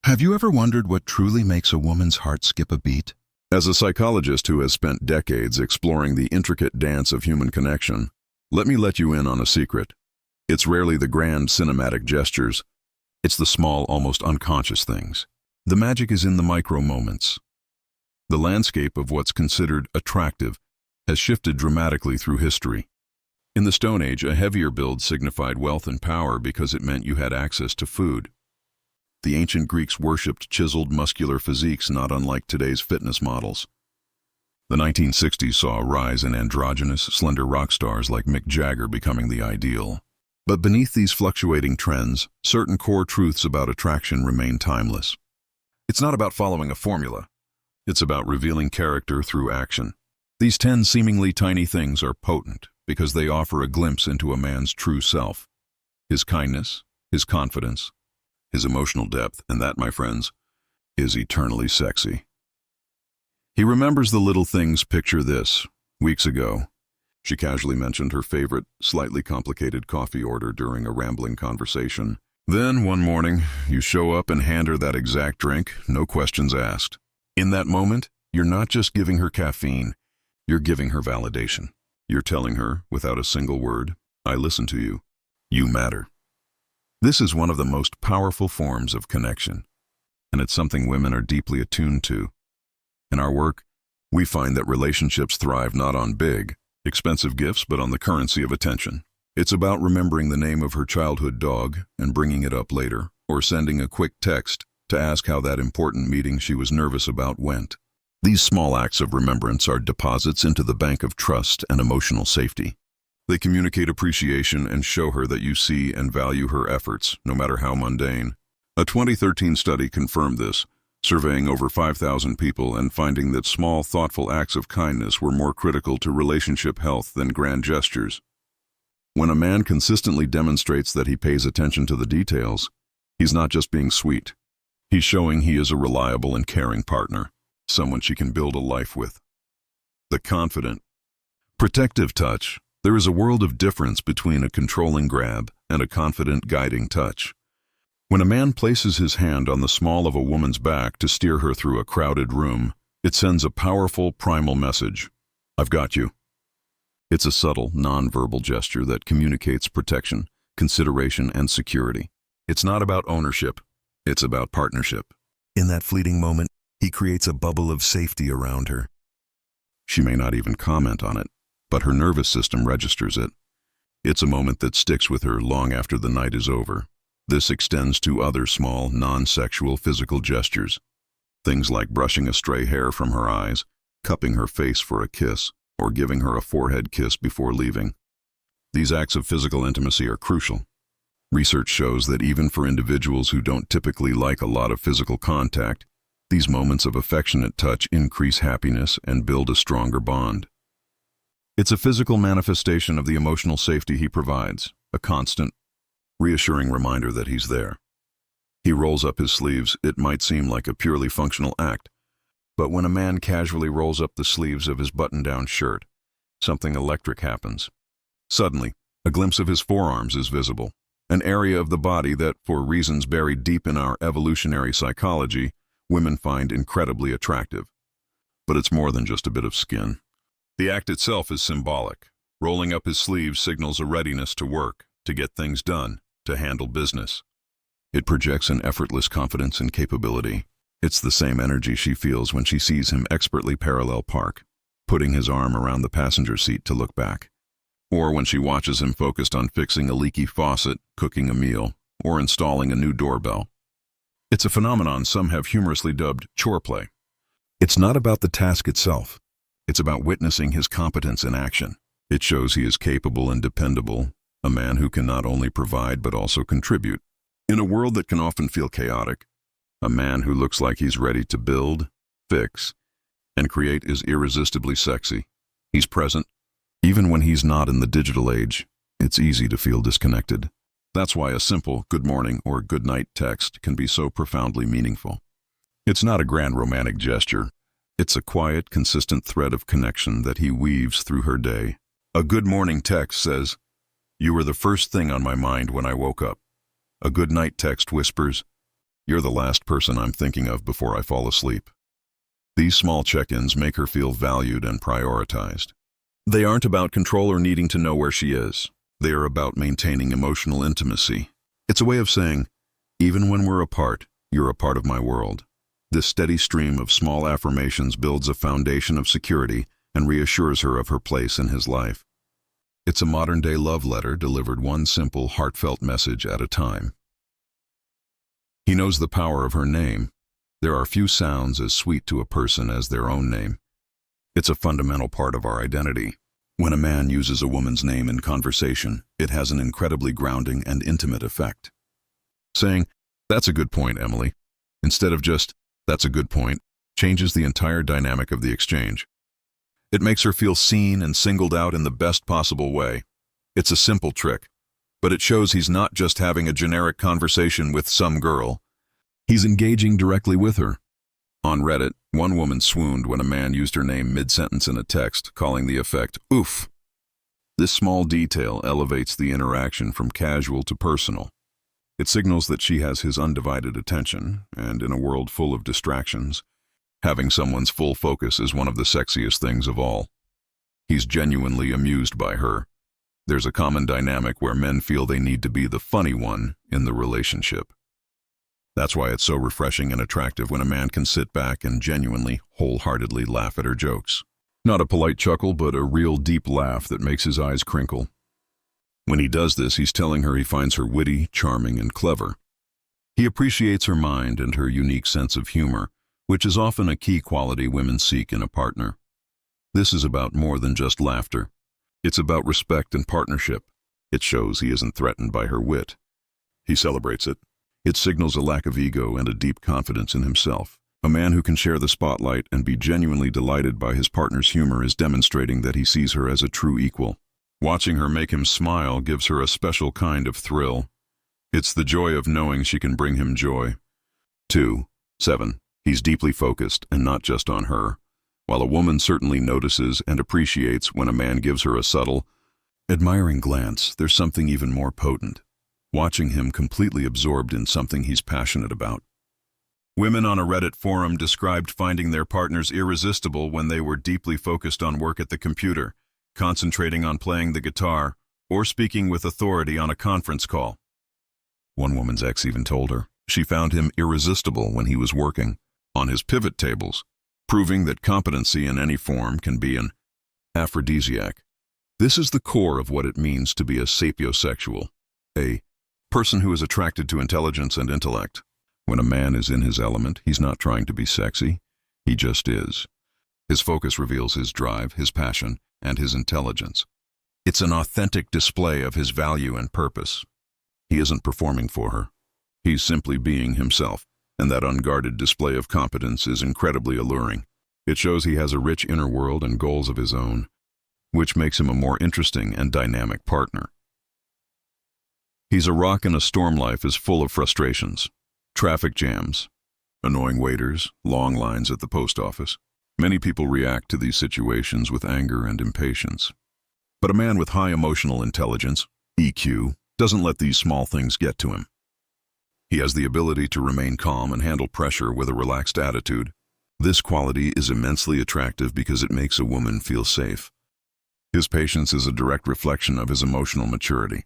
Have you ever wondered what truly makes a woman's heart skip a beat? As a psychologist who has spent decades exploring the intricate dance of human connection, let me let you in on a secret. It's rarely the grand cinematic gestures. It's the small, almost unconscious things. The magic is in the micro moments. The landscape of what's considered attractive has shifted dramatically through history. In the Stone Age, a heavier build signified wealth and power because it meant you had access to food. The ancient Greeks worshipped chiseled, muscular physiques not unlike today's fitness models. The 1960s saw a rise in androgynous, slender rock stars like Mick Jagger becoming the ideal. But beneath these fluctuating trends, certain core truths about attraction remain timeless. It's not about following a formula. It's about revealing character through action. These 10 seemingly tiny things are potent because they offer a glimpse into a man's true self. His kindness, his confidence, his emotional depth, and that, my friends, is eternally sexy. He remembers the little things. Picture this. Weeks ago, she casually mentioned her favorite, slightly complicated coffee order during a rambling conversation. Then, one morning, you show up and hand her that exact drink, no questions asked. In that moment, you're not just giving her caffeine, you're giving her validation. You're telling her, without a single word, I listen to you. You matter. This is one of the most powerful forms of connection, and it's something women are deeply attuned to. In our work, we find that relationships thrive not on big, expensive gifts, but on the currency of attention. It's about remembering the name of her childhood dog and bringing it up later, or sending a quick text to ask how that important meeting she was nervous about went. These small acts of remembrance are deposits into the bank of trust and emotional safety. They communicate appreciation and show her that you see and value her efforts, no matter how mundane. A 2013 study confirmed this, surveying over 5,000 people and finding that small, thoughtful acts of kindness were more critical to relationship health than grand gestures. When a man consistently demonstrates that he pays attention to the details, he's not just being sweet. He's showing he is a reliable and caring partner, someone she can build a life with. The confident, protective touch. There is a world of difference between a controlling grab and a confident, guiding touch. When a man places his hand on the small of a woman's back to steer her through a crowded room, it sends a powerful, primal message. I've got you. It's a subtle, non-verbal gesture that communicates protection, consideration, and security. It's not about ownership. It's about partnership. In that fleeting moment, he creates a bubble of safety around her. She may not even comment on it, but her nervous system registers it. It's a moment that sticks with her long after the night is over. This extends to other small, non-sexual physical gestures. Things like brushing a stray hair from her eyes, cupping her face for a kiss, or giving her a forehead kiss before leaving. These acts of physical intimacy are crucial. Research shows that even for individuals who don't typically like a lot of physical contact, these moments of affectionate touch increase happiness and build a stronger bond. It's a physical manifestation of the emotional safety he provides, a constant, reassuring reminder that he's there. He rolls up his sleeves. It might seem like a purely functional act, but when a man casually rolls up the sleeves of his button-down shirt, something electric happens. Suddenly, a glimpse of his forearms is visible, an area of the body that, for reasons buried deep in our evolutionary psychology, women find incredibly attractive. But it's more than just a bit of skin. The act itself is symbolic. Rolling up his sleeves signals a readiness to work, to get things done, to handle business. It projects an effortless confidence and capability. It's the same energy she feels when she sees him expertly parallel park, putting his arm around the passenger seat to look back. Or when she watches him focused on fixing a leaky faucet, cooking a meal, or installing a new doorbell. It's a phenomenon some have humorously dubbed chore play. It's not about the task itself. It's about witnessing his competence in action. It shows he is capable and dependable, a man who can not only provide but also contribute. In a world that can often feel chaotic, a man who looks like he's ready to build, fix, and create is irresistibly sexy. He's present. Even when he's not in the digital age, it's easy to feel disconnected. That's why a simple good morning or good night text can be so profoundly meaningful. It's not a grand romantic gesture. It's a quiet, consistent thread of connection that he weaves through her day. A good morning text says, "You were the first thing on my mind when I woke up." A good night text whispers, You're the last person I'm thinking of before I fall asleep. These small check-ins make her feel valued and prioritized. They aren't about control or needing to know where she is. They are about maintaining emotional intimacy. It's a way of saying, even when we're apart, you're a part of my world. This steady stream of small affirmations builds a foundation of security and reassures her of her place in his life. It's a modern-day love letter delivered one simple, heartfelt message at a time. He knows the power of her name. There are few sounds as sweet to a person as their own name. It's a fundamental part of our identity. When a man uses a woman's name in conversation, it has an incredibly grounding and intimate effect. Saying, "That's a good point, Emily," instead of just, "That's a good point," changes the entire dynamic of the exchange. It makes her feel seen and singled out in the best possible way. It's a simple trick, but it shows he's not just having a generic conversation with some girl. He's engaging directly with her. On Reddit, one woman swooned when a man used her name mid-sentence in a text, calling the effect, "Oof." This small detail elevates the interaction from casual to personal. It signals that she has his undivided attention, and in a world full of distractions, having someone's full focus is one of the sexiest things of all. He's genuinely amused by her. There's a common dynamic where men feel they need to be the funny one in the relationship. That's why it's so refreshing and attractive when a man can sit back and genuinely, wholeheartedly laugh at her jokes. Not a polite chuckle, but a real deep laugh that makes his eyes crinkle. When he does this, he's telling her he finds her witty, charming, and clever. He appreciates her mind and her unique sense of humor, which is often a key quality women seek in a partner. This is about more than just laughter. It's about respect and partnership. It shows he isn't threatened by her wit. He celebrates it. It signals a lack of ego and a deep confidence in himself. A man who can share the spotlight and be genuinely delighted by his partner's humor is demonstrating that he sees her as a true equal. Watching her make him smile gives her a special kind of thrill. It's the joy of knowing she can bring him joy. 7. He's deeply focused and not just on her. While a woman certainly notices and appreciates when a man gives her a subtle, admiring glance, there's something even more potent. Watching him completely absorbed in something he's passionate about. Women on a Reddit forum described finding their partners irresistible when they were deeply focused on work at the computer, concentrating on playing the guitar, or speaking with authority on a conference call. One woman's ex even told her she found him irresistible when he was working on his pivot tables, proving that competency in any form can be an aphrodisiac. This is the core of what it means to be a sapiosexual, a person who is attracted to intelligence and intellect. When a man is in his element, he's not trying to be sexy, he just is. His focus reveals his drive, his passion, and his intelligence. It's an authentic display of his value and purpose. He isn't performing for her. He's simply being himself, and that unguarded display of competence is incredibly alluring. It shows he has a rich inner world and goals of his own, which makes him a more interesting and dynamic partner. He's a rock in a storm. Life is full of frustrations. Traffic jams, annoying waiters, long lines at the post office. Many people react to these situations with anger and impatience. But a man with high emotional intelligence, EQ, doesn't let these small things get to him. He has the ability to remain calm and handle pressure with a relaxed attitude. This quality is immensely attractive because it makes a woman feel safe. His patience is a direct reflection of his emotional maturity.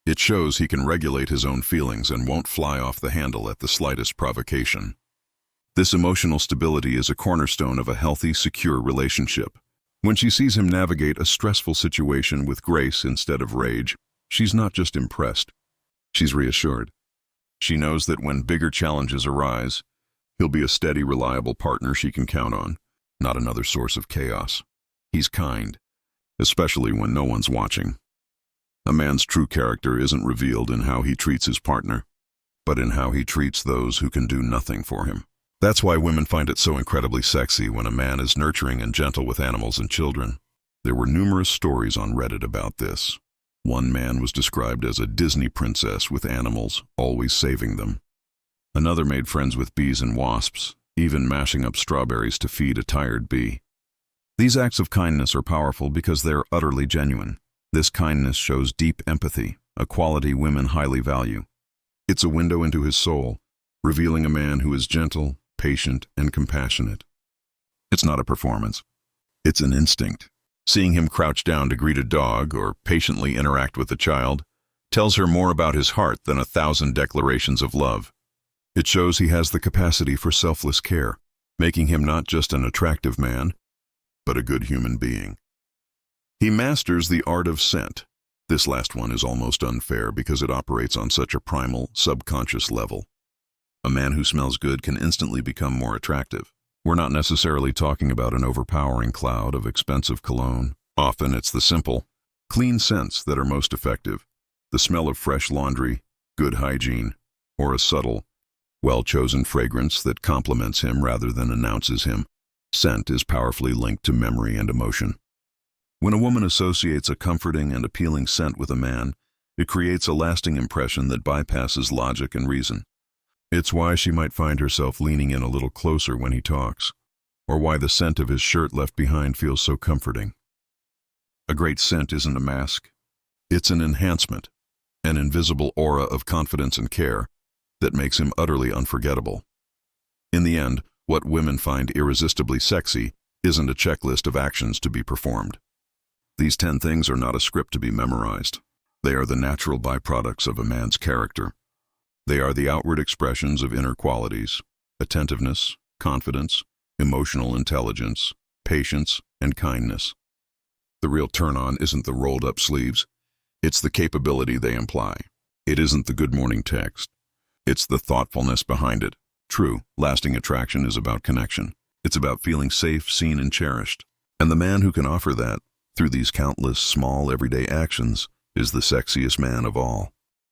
It shows he can regulate his own feelings and won't fly off the handle at the slightest provocation. This emotional stability is a cornerstone of a healthy, secure relationship. When she sees him navigate a stressful situation with grace instead of rage, she's not just impressed, she's reassured. She knows that when bigger challenges arise, he'll be a steady, reliable partner she can count on, not another source of chaos. He's kind, especially when no one's watching. A man's true character isn't revealed in how he treats his partner, but in how he treats those who can do nothing for him. That's why women find it so incredibly sexy when a man is nurturing and gentle with animals and children. There were numerous stories on Reddit about this. One man was described as a Disney princess with animals, always saving them. Another made friends with bees and wasps, even mashing up strawberries to feed a tired bee. These acts of kindness are powerful because they're utterly genuine. This kindness shows deep empathy, a quality women highly value. It's a window into his soul, revealing a man who is gentle, patient, and compassionate. It's not a performance. It's an instinct. Seeing him crouch down to greet a dog or patiently interact with a child tells her more about his heart than 1,000 declarations of love. It shows he has the capacity for selfless care, making him not just an attractive man, but a good human being. He masters the art of scent. This last one is almost unfair because it operates on such a primal, subconscious level. A man who smells good can instantly become more attractive. We're not necessarily talking about an overpowering cloud of expensive cologne. Often it's the simple, clean scents that are most effective. The smell of fresh laundry, good hygiene, or a subtle, well-chosen fragrance that compliments him rather than announces him. Scent is powerfully linked to memory and emotion. When a woman associates a comforting and appealing scent with a man, it creates a lasting impression that bypasses logic and reason. It's why she might find herself leaning in a little closer when he talks, or why the scent of his shirt left behind feels so comforting. A great scent isn't a mask. It's an enhancement, an invisible aura of confidence and care that makes him utterly unforgettable. In the end, what women find irresistibly sexy isn't a checklist of actions to be performed. These 10 things are not a script to be memorized. They are the natural byproducts of a man's character. They are the outward expressions of inner qualities: attentiveness, confidence, emotional intelligence, patience, and kindness. The real turn-on isn't the rolled-up sleeves. It's the capability they imply. It isn't the good morning text. It's the thoughtfulness behind it. True, lasting attraction is about connection. It's about feeling safe, seen, and cherished. And the man who can offer that, through these countless small everyday actions, is the sexiest man of all.